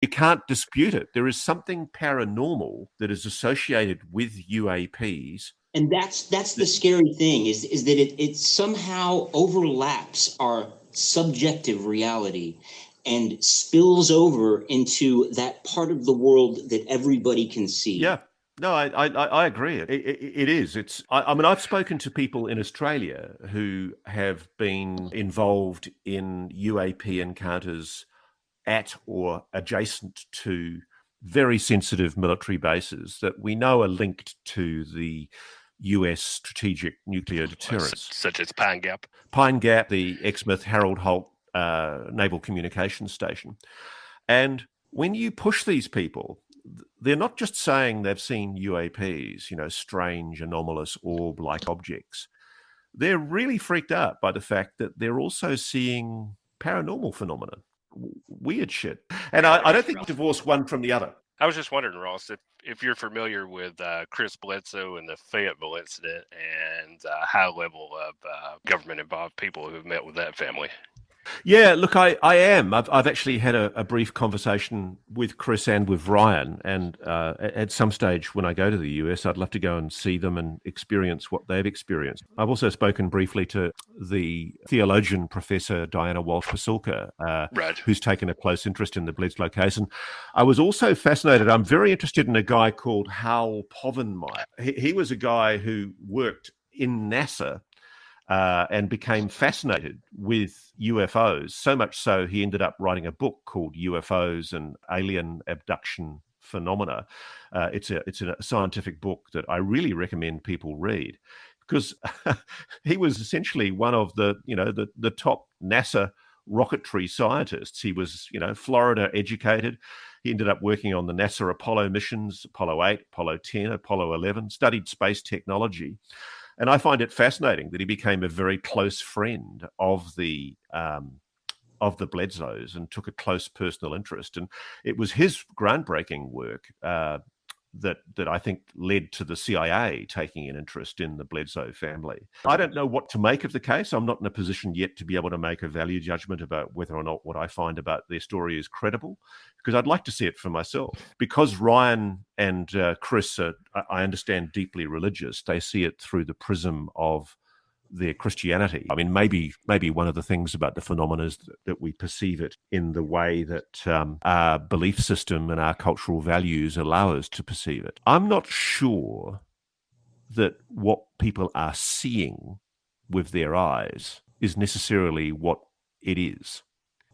You can't dispute it. There is something paranormal that is associated with UAPs. And that's the scary thing is that it somehow overlaps our subjective reality and spills over into that part of the world that everybody can see. Yeah. No, I agree. It is. I mean, I've spoken to people in Australia who have been involved in UAP encounters at or adjacent to very sensitive military bases that we know are linked to the US strategic nuclear deterrence. Such as Pine Gap. Pine Gap, the Exmouth Harold Holt Naval Communications Station. And when you push these people, they're not just saying they've seen UAPs, strange, anomalous, orb-like objects. They're really freaked out by the fact that they're also seeing paranormal phenomena, weird shit. And I don't think divorce one from the other. I was just wondering, Ross, if you're familiar with Chris Bledsoe and the Fayetteville incident and high level of government-involved people who've met with that family. Yeah, look, I am. I've actually had a brief conversation with Chris and with Ryan, and at some stage when I go to the US, I'd love to go and see them and experience what they've experienced. I've also spoken briefly to the theologian, Professor Diana Walsh-Pasulka, Right. who's taken a close interest in the Bledsoe case. And I was also fascinated. I'm very interested in a guy called Hal Povenmire. He was a guy who worked in NASA and became fascinated with UFOs, so much so he ended up writing a book called UFOs and Alien Abduction Phenomena. It's a scientific book that I really recommend people read, because he was essentially one of the top NASA rocketry scientists. He was, Florida educated. He ended up working on the NASA Apollo missions, Apollo 8, Apollo 10, Apollo 11, studied space technology. And I find it fascinating that he became a very close friend of the Bledsoes and took a close personal interest. And it was his groundbreaking work that I think led to the CIA taking an interest in the Bledsoe family. I don't know what to make of the case. I'm not in a position yet to be able to make a value judgment about whether or not what I find about their story is credible, because I'd like to see it for myself. Because Ryan and Chris are, I understand, deeply religious, they see it through the prism of their Christianity. I mean, maybe one of the things about the phenomena is that we perceive it in the way that our belief system and our cultural values allow us to perceive it. I'm not sure that what people are seeing with their eyes is necessarily what it is.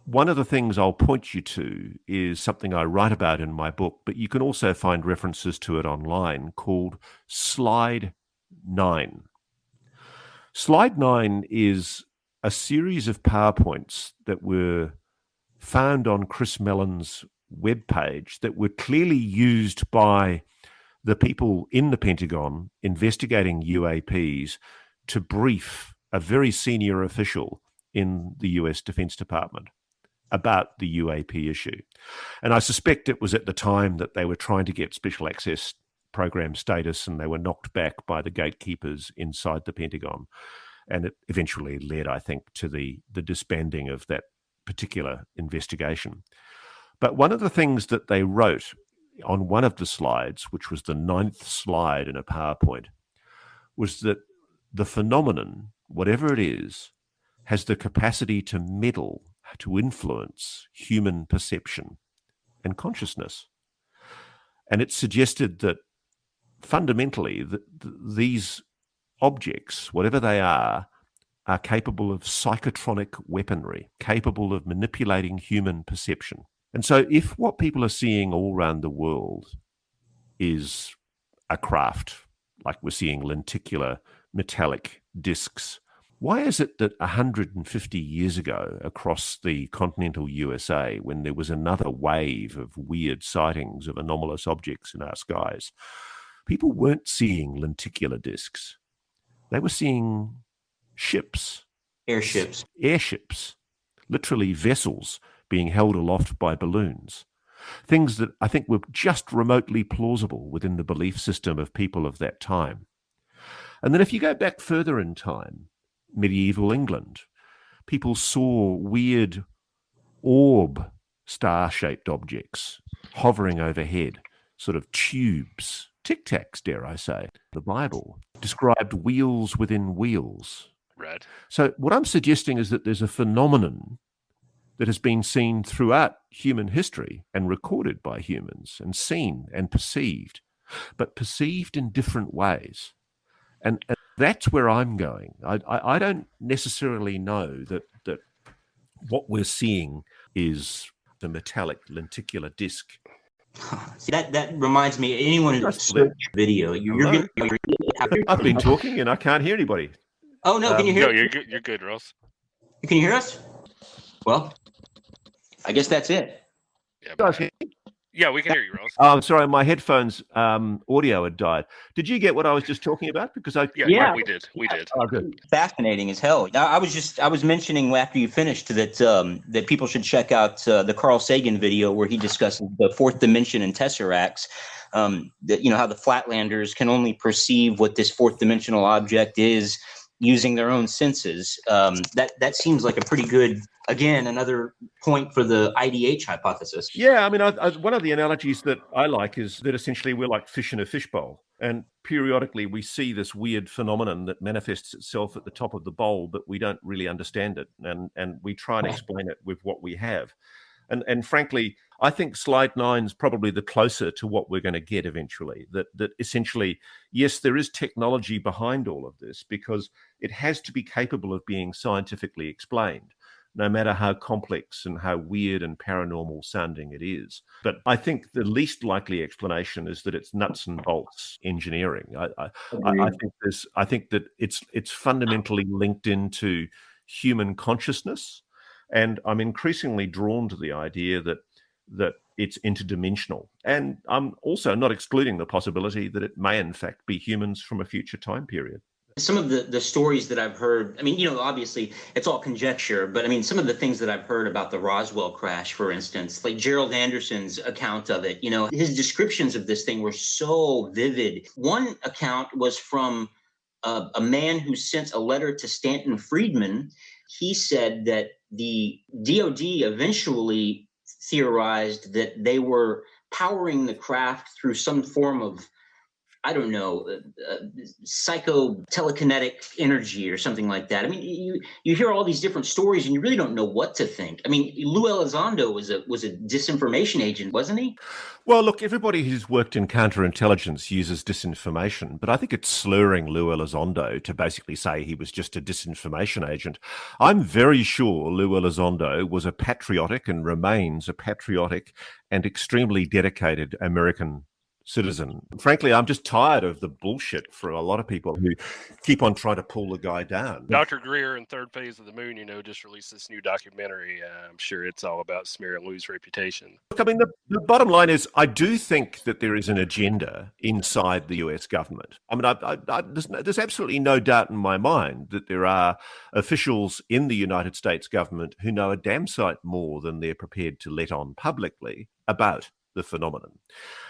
One of the things I'll point you to is something I write about in my book, but you can also find references to it online, called Slide 9. Slide 9 is a series of PowerPoints that were found on Chris Mellon's webpage that were clearly used by the people in the Pentagon investigating UAPs to brief a very senior official in the US Defense Department about the UAP issue. And I suspect it was at the time that they were trying to get special access program status, and they were knocked back by the gatekeepers inside the Pentagon. And it eventually led, I think, to the disbanding of that particular investigation. But one of the things that they wrote on one of the slides, which was the 9th slide in a PowerPoint, was that the phenomenon, whatever it is, has the capacity to meddle, to influence human perception and consciousness. And it suggested that fundamentally these objects, whatever they are capable of psychotronic weaponry, capable of manipulating human perception. And so if what people are seeing all around the world is a craft, like we're seeing lenticular metallic discs, why is it that 150 years ago across the continental USA, when there was another wave of weird sightings of anomalous objects in our skies, people weren't seeing lenticular discs? They were seeing ships. Airships, literally vessels being held aloft by balloons. Things that I think were just remotely plausible within the belief system of people of that time. And then if you go back further in time, medieval England, people saw weird orb star-shaped objects hovering overhead, sort of tubes, tic-tacs, dare I say. The Bible described wheels within wheels. Right. So what I'm suggesting is that there's a phenomenon that has been seen throughout human history and recorded by humans and seen and perceived, but perceived in different ways. And that's where I'm going. I don't necessarily know that what we're seeing is the metallic lenticular disc. See, that reminds me, anyone who search video, I've been talking and I can't hear anybody. Oh, no, can you hear? No, you're good, Ross. Can you hear us? Well, I guess that's it. Yeah, we can hear you, Ross. Oh, sorry, my headphones audio had died. Did you get what I was just talking about? Because yeah, we did. Oh, good. Fascinating as hell. I was mentioning after you finished that people should check out the Carl Sagan video where he discusses the fourth dimension and tesseracts. That how the Flatlanders can only perceive what this fourth dimensional object is using their own senses. That seems like a pretty good, again, another point for the IDH hypothesis. Yeah, I mean, one of the analogies that I like is that essentially we're like fish in a fishbowl, and periodically we see this weird phenomenon that manifests itself at the top of the bowl, but we don't really understand it, and we try and explain it with what we have. And frankly, I think slide 9 is probably the closer to what we're going to get eventually. That essentially, yes, there is technology behind all of this because it has to be capable of being scientifically explained, no matter how complex and how weird and paranormal sounding it is. But I think the least likely explanation is that it's nuts and bolts engineering. I think that it's fundamentally linked into human consciousness. And I'm increasingly drawn to the idea that it's interdimensional. And I'm also not excluding the possibility that it may, in fact, be humans from a future time period. Some of the stories that I've heard, I mean, obviously it's all conjecture, but I mean, some of the things that I've heard about the Roswell crash, for instance, like Gerald Anderson's account of it, his descriptions of this thing were so vivid. One account was from a man who sent a letter to Stanton Friedman. He said that the DOD eventually theorized that they were powering the craft through some form of, I don't know, psycho-telekinetic energy or something like that. I mean, you hear all these different stories and you really don't know what to think. I mean, Lou Elizondo was a disinformation agent, wasn't he? Well, look, everybody who's worked in counterintelligence uses disinformation, but I think it's slurring Lou Elizondo to basically say he was just a disinformation agent. I'm very sure Lou Elizondo was a patriotic and remains a patriotic and extremely dedicated American citizen. Frankly, I'm just tired of the bullshit for a lot of people who keep on trying to pull the guy down. Dr. Greer in Third Phase of the Moon, just released this new documentary. I'm sure it's all about smearing Lou's reputation. Look, I mean, the bottom line is I do think that there is an agenda inside the US government. I mean, there's absolutely no doubt in my mind that there are officials in the United States government who know a damn sight more than they're prepared to let on publicly about the phenomenon.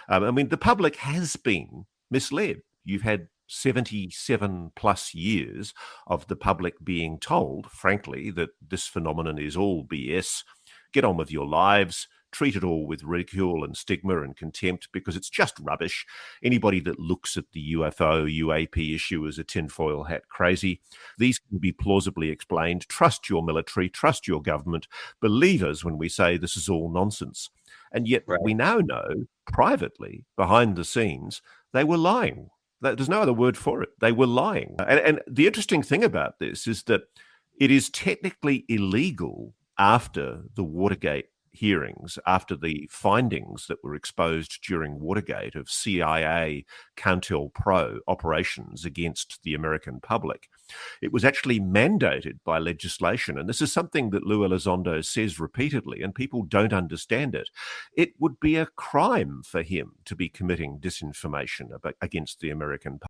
I mean, the public has been misled. You've had 77 plus years of the public being told, frankly, that this phenomenon is all BS. Get on with your lives. Treat it all with ridicule and stigma and contempt because it's just rubbish. Anybody that looks at the UFO, UAP issue as a tinfoil hat crazy, these can be plausibly explained. Trust your military, trust your government. Believe us when we say this is all nonsense. And yet we now know privately, behind the scenes, they were lying. There's no other word for it. They were lying. And the interesting thing about this is that it is technically illegal after the Watergate hearings, after the findings that were exposed during Watergate of CIA COINTELPRO operations against the American public. It was actually mandated by legislation, and this is something that Lou Elizondo says repeatedly, and people don't understand it. It would be a crime for him to be committing disinformation against the American public.